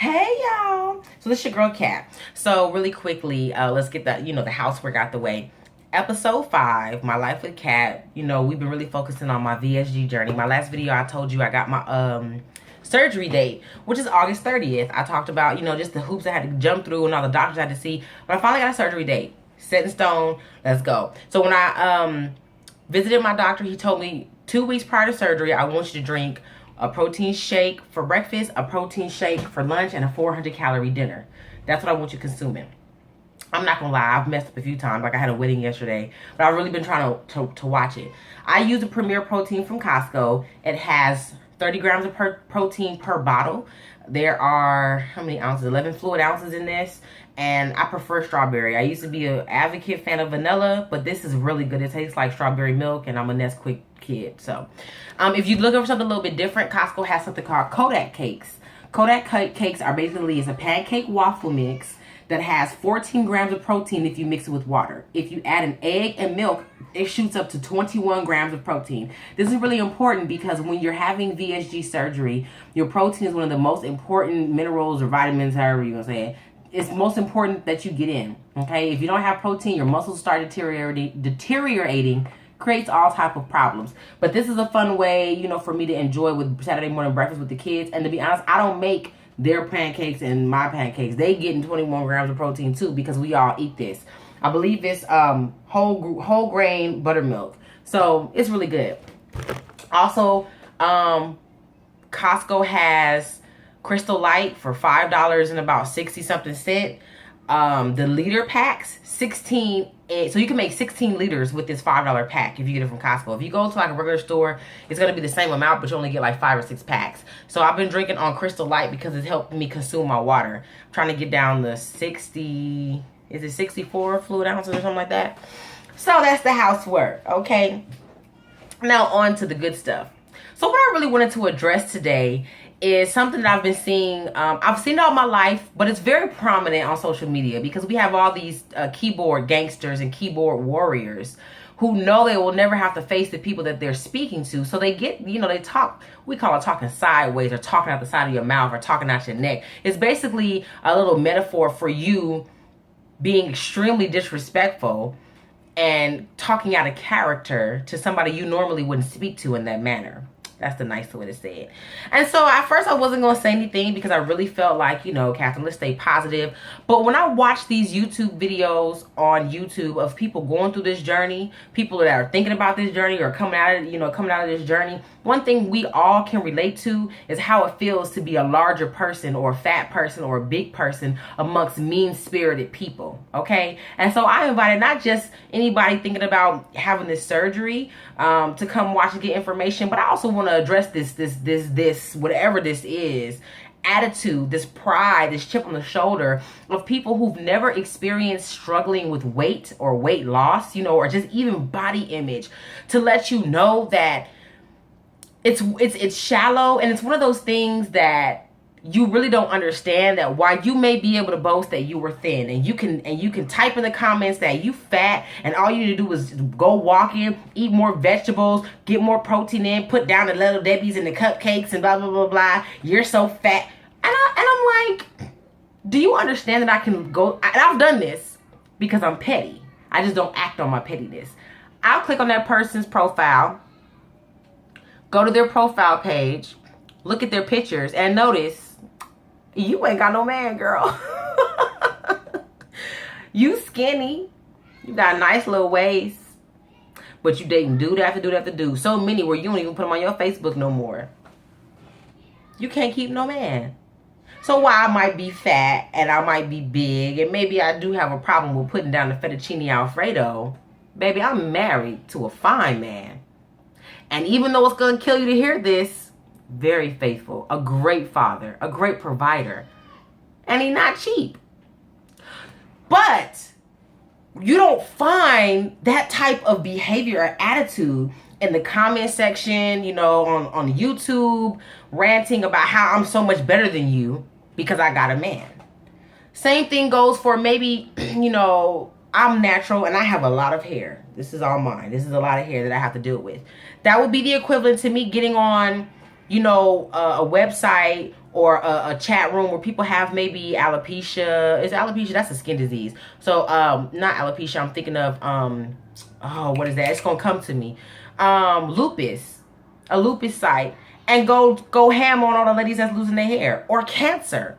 Hey y'all. So this is your girl Kat. So really quickly, let's get the housework out the way. Episode 5, my life with Kat. We've been really focusing on my VSG journey. My last video, I told you I got my surgery date, which is August 30th. I talked about, just the hoops I had to jump through and all the doctors I had to see. But I finally got a surgery date. Set in stone. Let's go. So when I visited my doctor, he told me 2 weeks prior to surgery, I want you to drink a protein shake for breakfast, a protein shake for lunch, and a 400-calorie dinner. That's what I want you consuming. I'm not gonna lie, I've messed up a few times. Like I had a wedding yesterday, but I've really been trying to watch it. I use a Premier Protein from Costco. It has 30 grams of protein per bottle. There are, how many ounces? 11 fluid ounces in this. And I prefer strawberry. I used to be an advocate fan of vanilla, but this is really good. It tastes like strawberry milk, and I'm a Nesquik kid. So if you look for something a little bit different, Costco has something called Kodak cakes. Kodak cakes are basically, it's a pancake waffle mix that has 14 grams of protein if you mix it with water. If you add an egg and milk, it shoots up to 21 grams of protein. This is really important because when you're having VSG surgery, your protein is one of the most important minerals or vitamins, however you're gonna say it. It's most important that you get in, okay? If you don't have protein, your muscles start deteriorating, creates all type of problems. But this is a fun way, for me to enjoy with Saturday morning breakfast with the kids. And to be honest, I don't make their pancakes and my pancakes. They getting 21 grams of protein too because we all eat this. I believe it's whole grain buttermilk. So it's really good. Also, Costco has Crystal Light for $5 and about 60 something cent. The liter packs, 16, so you can make 16 liters with this $5 pack if you get it from Costco. If you go to like a regular store, it's going to be the same amount, but you only get like 5 or 6 packs. So I've been drinking on Crystal Light because it's helped me consume my water. I'm trying to get down to 60, is it 64 fluid ounces or something like that? So that's the housework, okay? Now on to the good stuff. So what I really wanted to address today is something that I've been seeing. I've seen it all my life, but it's very prominent on social media because we have all these keyboard gangsters and keyboard warriors who know they will never have to face the people that they're speaking to. So they get, they talk, we call it talking sideways or talking out the side of your mouth or talking out your neck. It's basically a little metaphor for you being extremely disrespectful and talking out of character to somebody you normally wouldn't speak to in that manner. That's the nice way to say it. And so at first I wasn't going to say anything because I really felt like, Catherine, let's stay positive. But when I watch these YouTube videos on YouTube of people going through this journey, people that are thinking about this journey or coming out of this journey, one thing we all can relate to is how it feels to be a larger person or a fat person or a big person amongst mean-spirited people, okay? And so I invited not just anybody thinking about having this surgery to come watch and get information, but I also want to address this, whatever this is, attitude, this pride, this chip on the shoulder of people who've never experienced struggling with weight or weight loss, or just even body image, to let you know that it's shallow, and it's one of those things that you really don't understand, that while you may be able to boast that you were thin, and you can type in the comments that you fat and all you need to do is go walking, eat more vegetables, get more protein in, put down the little Debbie's and the cupcakes and blah blah blah blah, you're so fat, and I'm like, do you understand that I can go, and I've done this because I'm petty. I just don't act on my pettiness. I'll click on that person's profile, go to their profile page, look at their pictures, and notice you ain't got no man, girl. You skinny. You got a nice little waist. But you dating dude after dude after dude. So many where you don't even put them on your Facebook no more. You can't keep no man. So while I might be fat and I might be big and maybe I do have a problem with putting down the fettuccine alfredo, baby, I'm married to a fine man. And even though it's going to kill you to hear this, very faithful, a great father, a great provider, and he's not cheap. But you don't find that type of behavior or attitude in the comment section, on YouTube, ranting about how I'm so much better than you because I got a man. Same thing goes for maybe, I'm natural and I have a lot of hair. This is all mine. This is a lot of hair that I have to deal with. That would be the equivalent to me getting on a website or a chat room where people have maybe alopecia. Is alopecia? That's a skin disease. So not alopecia. I'm thinking of oh, what is that? It's gonna come to me. Lupus, a lupus site, and go ham on all the ladies that's losing their hair, or cancer.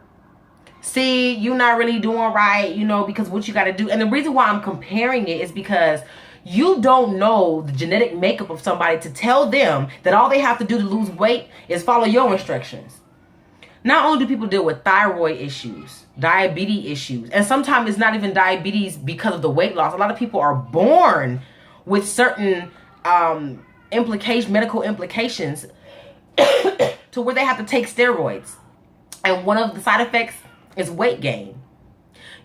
See, you're not really doing right, you know, because what you got to do. And the reason why I'm comparing it is because you don't know the genetic makeup of somebody to tell them that all they have to do to lose weight is follow your instructions. Not only do people deal with thyroid issues, diabetes issues, and sometimes it's not even diabetes because of the weight loss. A lot of people are born with certain medical implications to where they have to take steroids. And one of the side effects is weight gain.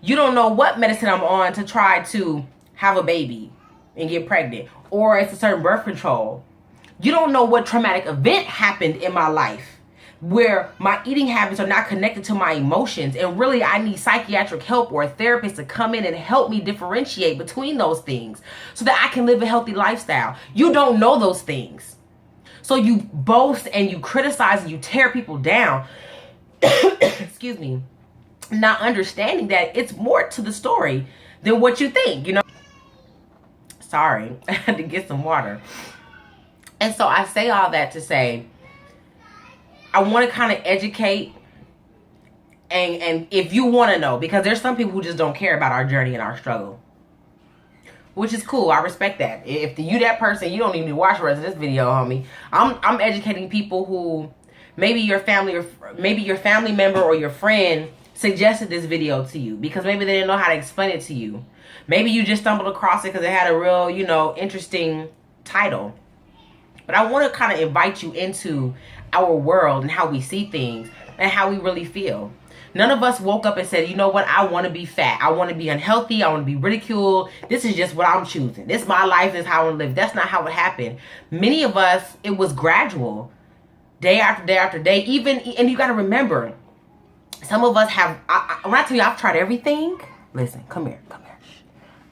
You don't know what medicine I'm on to try to have a baby and get pregnant, or it's a certain birth control. You don't know what traumatic event happened in my life where my eating habits are not connected to my emotions, and really I need psychiatric help or a therapist to come in and help me differentiate between those things so that I can live a healthy lifestyle. You don't know those things. So you boast and you criticize and you tear people down. Excuse me. Not understanding that it's more to the story than what you think, you know. Sorry, I had to get some water. And so I say all that to say, I want to kind of educate, and if you want to know, because there's some people who just don't care about our journey and our struggle, which is cool. I respect that. If you that person, you don't even need to watch the rest of this video, homie. I'm educating people who maybe your family, or maybe your family member or your friend suggested this video to you because maybe they didn't know how to explain it to you. Maybe you just stumbled across it because it had a real, you know, interesting title. But I want to kind of invite you into our world and how we see things and how we really feel. None of us woke up and said, you know what, I want to be fat. I want to be unhealthy. I want to be ridiculed. This is just what I'm choosing. This is my life. This is how I want to live. That's not how it happened. Many of us, it was gradual. Day after day after day. Even, and you got to remember, some of us have, when I tell you I've tried everything, listen, come here.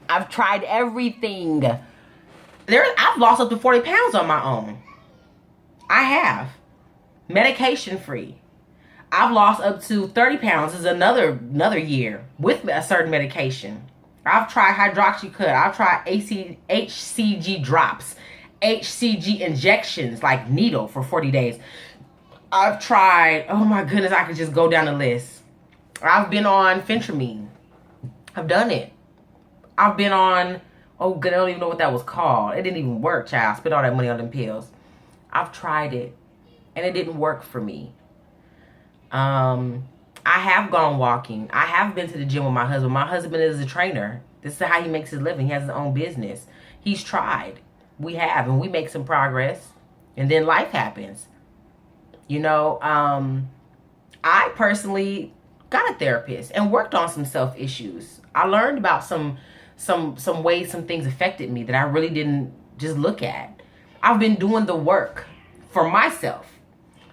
I've tried everything. I've lost up to 40 pounds on my own. I have. Medication free. I've lost up to 30 pounds. This is another year with a certain medication. I've tried hydroxycut. I've tried HCG drops, HCG injections, like needle, for 40 days. I've tried, oh my goodness, I could just go down the list. I've been on phentermine. I've done it. I've been on, oh good, I don't even know what that was called. It didn't even work, child. I spent all that money on them pills. I've tried it, and it didn't work for me. I have gone walking. I have been to the gym with my husband. My husband is a trainer. This is how he makes his living. He has his own business. He's tried. We have, and we make some progress. And then life happens. You know, I personally got a therapist and worked on some self issues. I learned about some ways some things affected me that I really didn't just look at. I've been doing the work for myself.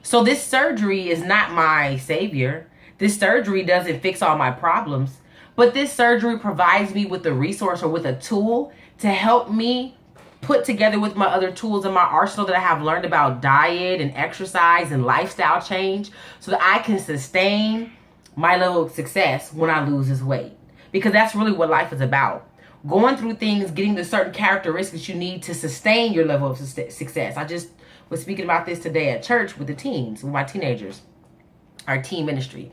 So this surgery is not my savior. This surgery doesn't fix all my problems, but this surgery provides me with a resource or with a tool to help me put together with my other tools in my arsenal that I have learned about diet and exercise and lifestyle change so that I can sustain my level of success when I lose this weight. Because that's really what life is about. Going through things, getting the certain characteristics you need to sustain your level of success. I just was speaking about this today at church with the teens, with my teenagers, our teen ministry.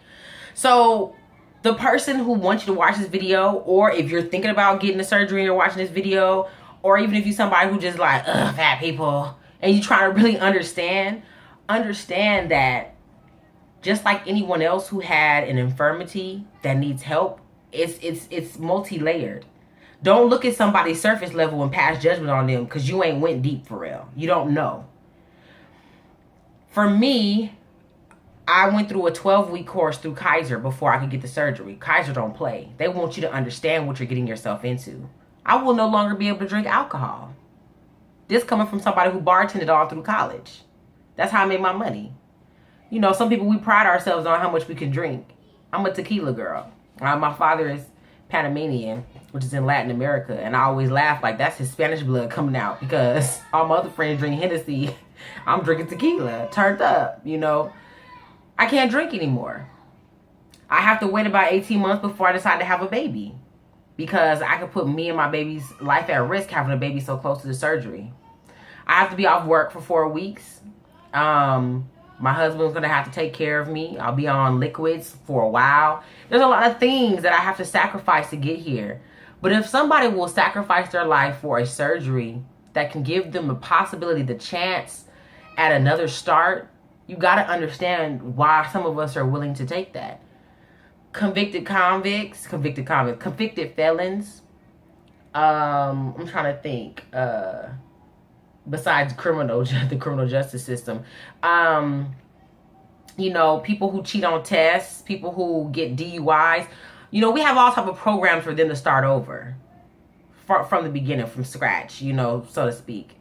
So the person who wants you to watch this video, or if you're thinking about getting the surgery and you're watching this video, or even if you're somebody who just like, ugh, fat people, and you try to really understand that just like anyone else who had an infirmity that needs help, it's multi-layered. Don't look at somebody's surface level and pass judgment on them because you ain't went deep for real. You don't know. For me, I went through a 12-week course through Kaiser before I could get the surgery. Kaiser don't play. They want you to understand what you're getting yourself into. I will no longer be able to drink alcohol. This coming from somebody who bartended all through college. That's how I made my money. You know, some people, we pride ourselves on how much we can drink. I'm a tequila girl. My father is Panamanian, which is in Latin America, and I always laugh like that's his Spanish blood coming out because all my other friends drink Hennessy. I'm drinking tequila, turned up, you know. I can't drink anymore. I have to wait about 18 months before I decide to have a baby, because I could put me and my baby's life at risk having a baby so close to the surgery. I have to be off work for 4 weeks. My husband's going to have to take care of me. I'll be on liquids for a while. There's a lot of things that I have to sacrifice to get here. But if somebody will sacrifice their life for a surgery that can give them the possibility, the chance at another start, you got to understand why some of us are willing to take that. Convicted felons. I'm trying to think. Besides the criminal justice system, people who cheat on tests, people who get DUIs. We have all type of programs for them to start over from the beginning, from scratch, so to speak.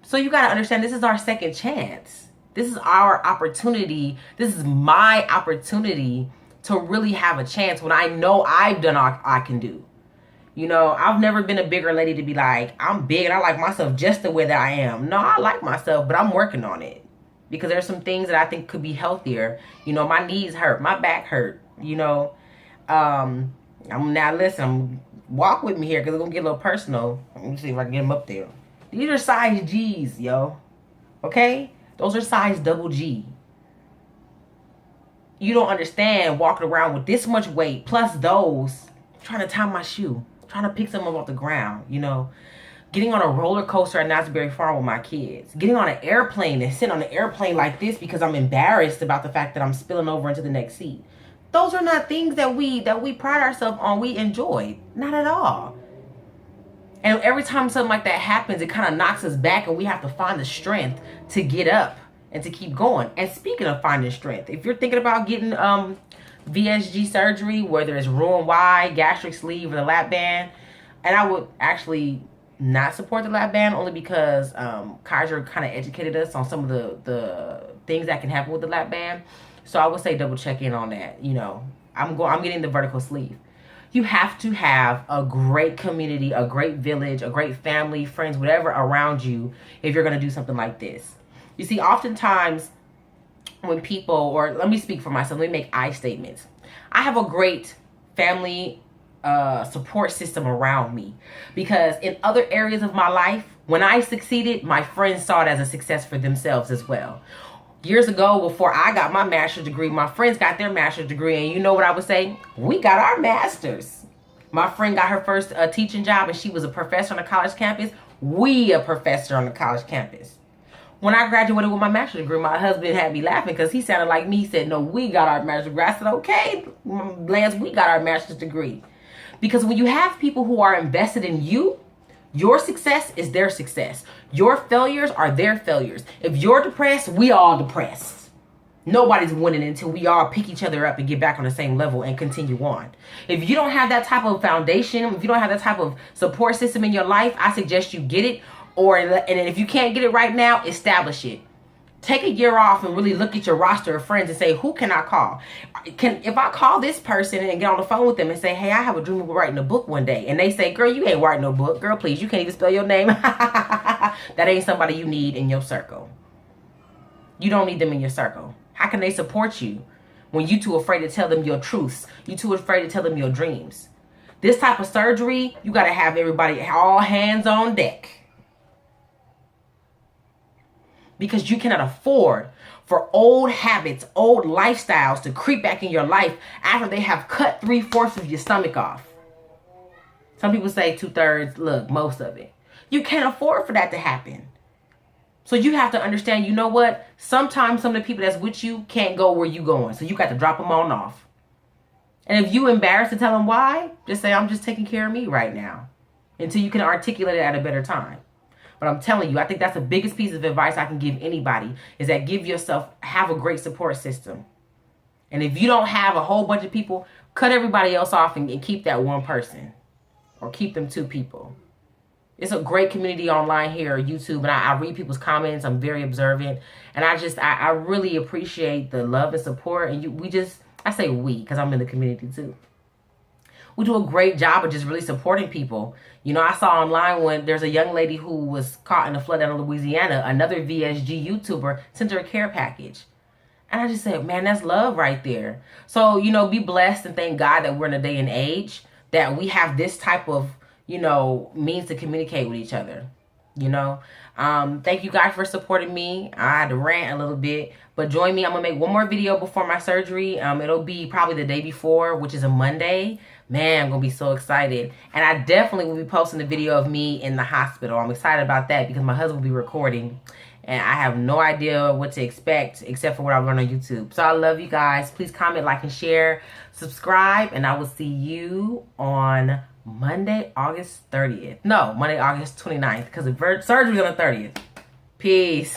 So you got to understand, this is our second chance. This is our opportunity. This is my opportunity to really have a chance when I know I've done all I can do. I've never been a bigger lady to be like, I'm big and I like myself just the way that I am. No, I like myself, but I'm working on it. Because there's some things that I think could be healthier. My knees hurt. My back hurt. Walk with me here because it's going to get a little personal. Let me see if I can get them up there. These are size G's, yo. Okay? Those are size double G. You don't understand walking around with this much weight, plus those, trying to tie my shoe, trying to pick something up off the ground, getting on a roller coaster at Knott's Farm with my kids, getting on an airplane and sitting on an airplane like this because I'm embarrassed about the fact that I'm spilling over into the next seat. Those are not things that we pride ourselves on. We enjoy, not at all. And every time something like that happens, it kind of knocks us back, and we have to find the strength to get up and to keep going. And speaking of finding strength, if you're thinking about getting VSG surgery, whether it's Roux-en-Y, gastric sleeve, or the lap band, and I would actually not support the lap band only because Kaiser kind of educated us on some of the things that can happen with the lap band. So I would say double check in on that. I'm getting the vertical sleeve. You have to have a great community, a great village, a great family, friends, whatever around you if you're going to do something like this. You see, oftentimes when people, or let me speak for myself, let me make I statements. I have a great family support system around me, because in other areas of my life, when I succeeded, my friends saw it as a success for themselves as well. Years ago, before I got my master's degree, my friends got their master's degree, and you know what I would say? We got our masters. My friend got her first teaching job, and she was a professor on a college campus. We a professor on the college campus. When I graduated with my master's degree, my husband had me laughing because he sounded like me. He said, no, we got our master's degree. I said, okay, Lance, we got our master's degree. Because when you have people who are invested in you, your success is their success. Your failures are their failures. If you're depressed, we all depressed. Nobody's winning until we all pick each other up and get back on the same level and continue on. If you don't have that type of foundation, if you don't have that type of support system in your life, I suggest you get it. And if you can't get it right now, establish it. Take a year off and really look at your roster of friends and say, who can I call? If I call this person and get on the phone with them and say, hey, I have a dream of writing a book one day. And they say, girl, you ain't writing no book. Girl, please, you can't even spell your name. That ain't somebody you need in your circle. You don't need them in your circle. How can they support you when you too afraid to tell them your truths? You too afraid to tell them your dreams? This type of surgery, you got to have everybody, all hands on deck. Because you cannot afford for old habits, old lifestyles to creep back in your life after they have cut 3/4 of your stomach off. Some people say 2/3, look, most of it. You can't afford for that to happen. So you have to understand, you know what? Sometimes some of the people that's with you can't go where you going. So you got to drop them on off. And if you embarrassed to tell them why, just say, I'm just taking care of me right now. Until you can articulate it at a better time. But I'm telling you, I think that's the biggest piece of advice I can give anybody, is that have a great support system. And if you don't have a whole bunch of people, cut everybody else off and keep that one person, or keep them 2 people. It's a great community online here on YouTube, and I read people's comments. I'm very observant, and I really appreciate the love and support. And I say we, because I'm in the community too. We do a great job of just really supporting people. I saw online when there's a young lady who was caught in a flood down in Louisiana, another VSG YouTuber sent her a care package. And I just said, man, that's love right there. So, you know, be blessed and thank God that we're in a day and age that we have this type of, you know, means to communicate with each other. You know, thank you guys for supporting me. I had to rant a little bit, but join me. I'm gonna make one more video before my surgery. It'll be probably the day before, which is a Monday. Man, I'm gonna be so excited. And I definitely will be posting the video of me in the hospital. I'm excited about that because my husband will be recording and I have no idea what to expect except for what I learned on YouTube. So I love you guys. Please comment, like, and share, subscribe, and I will see you on Monday, August 30th. No, Monday, August 29th, because the surgery is on the 30th. Peace.